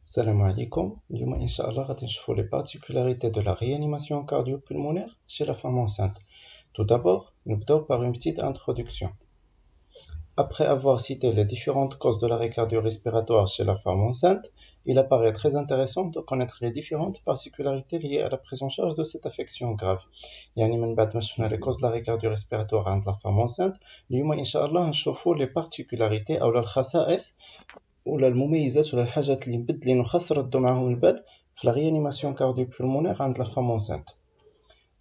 Salam alaikum. اليوم إن شاء الله غادي نشوفوا les particularités de la réanimation cardio-pulmonaire chez la femme enceinte. Tout d'abord, نبداو par une petite introduction. Après avoir cité les différentes causes de l'arrêt cardio-respiratoire chez la femme enceinte, il apparaît très intéressant de connaître les différentes particularités liées à la prise en charge de cette affection grave. يعني من بعد ما شفنا les causes de l'arrêt cardio-respiratoire عند la femme enceinte, اليوم إن شاء الله نشوفوا les particularités أو الخصائص ولا المميزات ولا الحاجات اللي مبدلين وخاص ردوا معاهم البال في la réanimation cardio-pulmonaire عند la femme enceinte.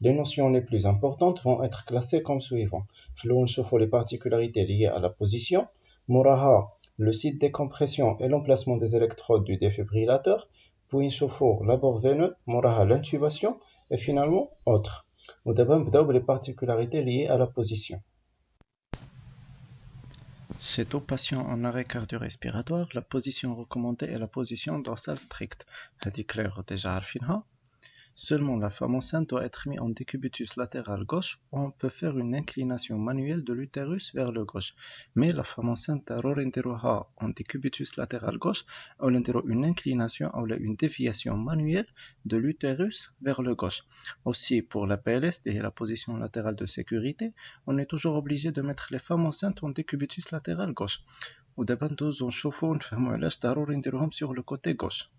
Les notions les plus importantes vont être classées comme suivant. في الأول نشوفوا les particularités liées à la position. موراها le site des compressions et l'emplacement des électrodes du défibrillateur. puis نشوفوا l'abord veineux. موراها l'intubation. et finalement autres. ودابا نبداو les particularités liées à la position. Chez tout patient en arrêt cardio-respiratoire, la position recommandée est la position dorsale stricte. هذه clair déjà عارفينها. Seulement la femme enceinte doit être mise en décubitus latéral gauche où on peut faire une inclination manuelle de l'utérus vers le gauche. Mais la femme enceinte ضروري نديروها en décubitus latéral gauche ou نديرو une inclination ou une déviation manuelle de l'utérus vers le gauche. Aussi pour la PLS et la position latérale de sécurité, on est toujours obligé de mettre les femmes enceintes en décubitus latéral gauche. ودابا ندوزو نشوفو ونفهمو علاش ضروري نديروهم sur le côté gauche.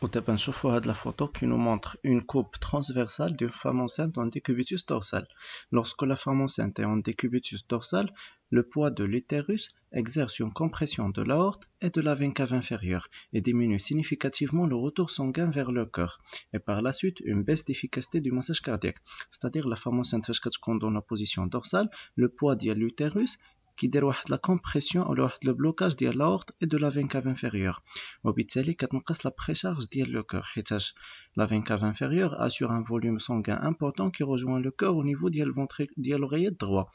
ودابا نشوفوا هاد la photo qui nous montre une coupe transversale d'une femme enceinte en décubitus dorsal. Lorsque la femme enceinte est en décubitus dorsal, le poids de l'utérus exerce une compression de l'aorte et de la veine cave inférieure et diminue significativement le retour sanguin vers le cœur. Et par la suite, une baisse d'efficacité du massage cardiaque. C'est-à-dire la femme enceinte فاش كتكون dans la position dorsale, le poids ديال l'utérus كيدير واحد لا كومبريسيون او واحد لو بلوكاج ديال لاورت اي دو لا فين كاف انفيريور وبالتالي كتنقص لا بريشارج ديال لو كور حيتاش لا فين كاف انفيريور assure un volume sanguin important qui rejoint le cœur au niveau ديال الفونتريك ديال l'oreillette droit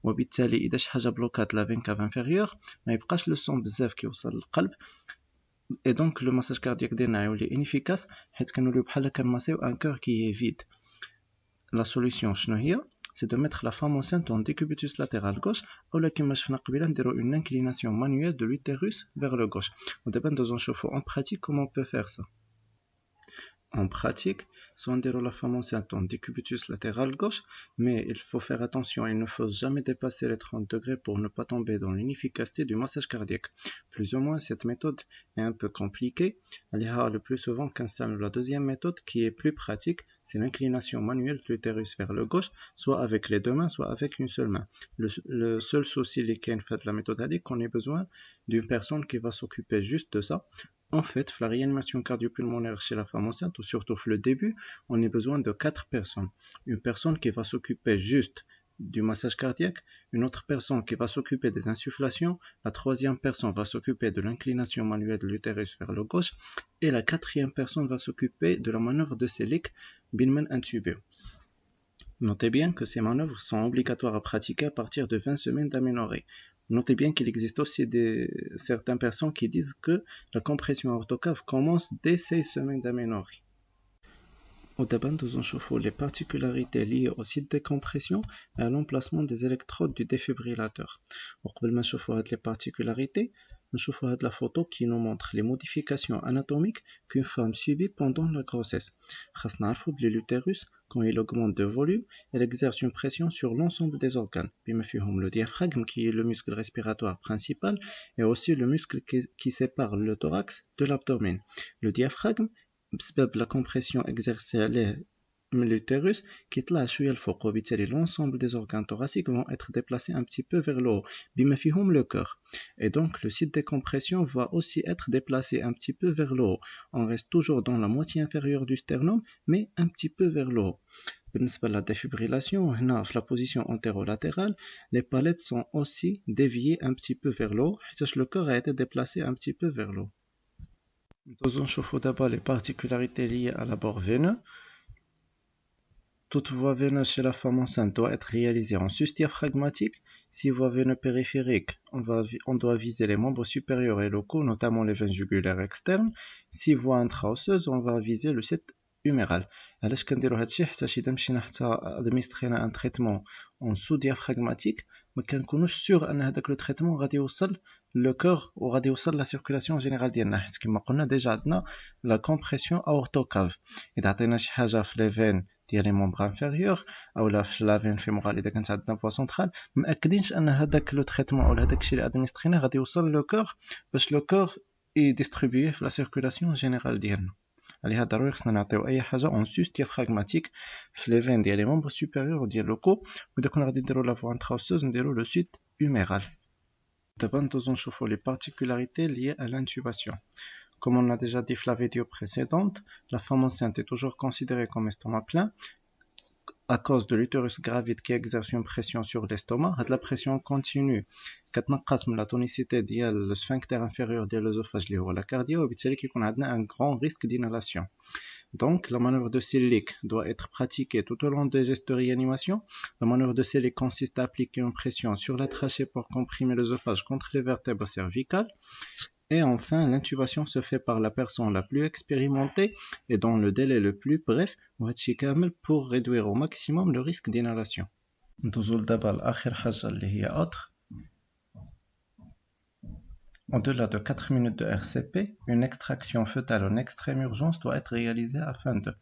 وبالتالي اذا شي حاجه بلوكات لا فين كاف انفيريور ما يبقاش لو سون بزاف كيوصل للقلب et donc le massage cardiaque ديالنا يولي inefficace حيت كنوليو بحال كنماسيو un cœur qui est vide. La solution شنو هي؟ c'est de mettre la femme enceinte en décubitus latéral gauche ou là كما شفنا قبيله نديرو une inclination manuelle de l'utérus vers le gauche. ودابا ندوزو نشوفو en pratique comment on peut faire ça. En pratique, soit on déroule la femme enceinte en décubitus latéral gauche, mais il faut faire attention, il ne faut jamais dépasser les 30 degrés pour ne pas tomber dans l'inefficacité du massage cardiaque. Plus ou moins, cette méthode est un peu compliquée. Il y a le plus souvent qu'installe la deuxième méthode qui est plus pratique, c'est l'inclination manuelle de l'utérus vers le gauche, soit avec les deux mains, soit avec une seule main. Le seul souci qui fait la méthode est qu'on ait besoin d'une personne qui va s'occuper juste de ça. En fait, la réanimation cardio-pulmonaire chez la femme enceinte, ou surtout le début, on a besoin de 4 personnes. Une personne qui va s'occuper juste du massage cardiaque, une autre personne qui va s'occuper des insufflations, la troisième personne va s'occuper de l'inclination manuelle de l'utérus vers le gauche, et la quatrième personne va s'occuper de la manœuvre de Selick, Binman intubé. Notez bien que ces manœuvres sont obligatoires à pratiquer à partir de 20 semaines d'aménorrhée. Notez bien qu'il existe aussi certaines personnes qui disent que la compression orthocave commence dès 16 semaines d'aménorrhée. ودابا ندوزو نشوفو les particularités liées au site de compression et à l'emplacement des électrodes du défibrillateur. وقبل ما نشوفو هاد les particularités, نشوفو هاد la photo qui nous montre les modifications anatomiques qu'une femme subit pendant la grossesse. خاصنا نعرفو بلي l'utérus, quand il augmente de volume, il exerce une pression sur l'ensemble des organes. بما فيهم le diaphragme qui est le muscle respiratoire principal et aussi le muscle qui sépare le thorax de l'abdomen. Le diaphragme بسبب la compression exercée عليه من l'utérus كيطلع شويه الفوق وبالتالي l'ensemble des organes thoraciques vont être déplacés un petit peu vers le haut بما فيهم le cœur. Et donc le site de compression va aussi être déplacé un petit peu vers le haut. On reste toujours dans la moitié inférieure du sternum mais un petit peu vers le haut. بالنسبة la défibrillation, هنا في la position antérolatérale, les palettes sont aussi déviées un petit peu vers le haut حيتاش le cœur a été déplacé un petit peu vers le haut. Nous allons d'abord les particularités liées à l'abord veineux. Toute voie veineuse chez la femme enceinte doit être réalisée en sus diaphragmatique. Si voie veineuse périphérique, on doit viser les membres supérieurs et locaux, notamment les veines jugulaires externes. Si voie intra-osseuse, on va viser le set huméral. علاش كنديروا هادشي حتى اذا مشينا حتى ادميسترينا ان تريتمون اون سو diaphragmatique, ما كنكونوش سور ان هذاك لو تريتمون غادي يوصل لو كور وغادي يوصل لا سيركولاسيون جينيرال ديالنا، حيت كما قلنا ديجا عندنا لا كومبريسيون اورتوكاف. اذا عطينا شي حاجه في لي فين ديال لي مومبر انفيريور اولا في لا فين فيمورال اذا كانت عندنا فوا سونترال، مأكدينش ان هذاك لو تريتمون ولا هذاك الشيء اللي ادمنسترينا غادي يوصل لو كور باش لو كور يديستريبيوه في لا سيركولاسيون جينيرال ديالنا. عليها ضروري خصنا نعطيو اي حاجه اون سوس ديافراغماتيك في لي فين ديال لي مومبر سوبيريور ديال لو كو. واذا كنا غادي نديرو لا فوا انتراوسوز نديرو لو سيت huméral. D'abord, nous allons les particularités liées à l'intubation. Comme on a déjà dit dans la vidéo précédente, la femme enceinte est toujours considérée comme estomac plein à cause de l'utérus gravide qui exerce une pression sur l'estomac. La pression continue كتنقص من la tonicité ديال le sphincter inférieur ديال l'œsophage اللي هو la cardio وبالتالي كيكون عندنا un grand risque d'inhalation. Donc, la manœuvre de Selig doit être pratiquée tout au long des gestes de réanimation. La manœuvre de Selig consiste à appliquer une pression sur la trachée pour comprimer l'œsophage contre les vertèbres cervicales. Et enfin, l'intubation se fait par la personne la plus expérimentée et dans le délai le plus bref pour réduire au maximum le risque d'inhalation. Au-delà de 4 minutes de RCP, une extraction fœtale en extrême urgence doit être réalisée afin de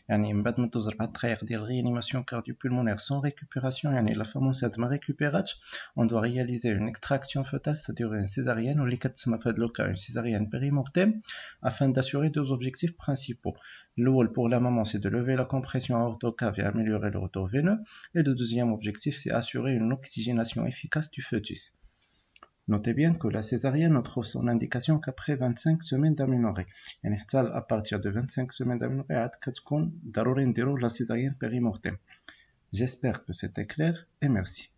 يعني من بعد ما دوز 4 دقائق ديال réanimation cardio-pulmonaire sans récupération يعني la femme enceinte ما récupératش, on doit réaliser une extraction fœtale, c'est-à-dire une césarienne واللي كتسمى في هذا le cas une césarienne périmortème afin d'assurer deux objectifs principaux. الأول pour la maman c'est de lever la compression aortocave et améliorer le retour veineux, et le deuxième objectif c'est assurer une oxygénation efficace du fœtus. Notez bien que la césarienne ne trouve son indication qu'après 25 semaines d'aménorrhée. يعني حتى à partir de 25 semaines d'aménorrhée عاد كتكون ضروري نديرو la césarienne périmortème. J'espère que c'était clair et merci.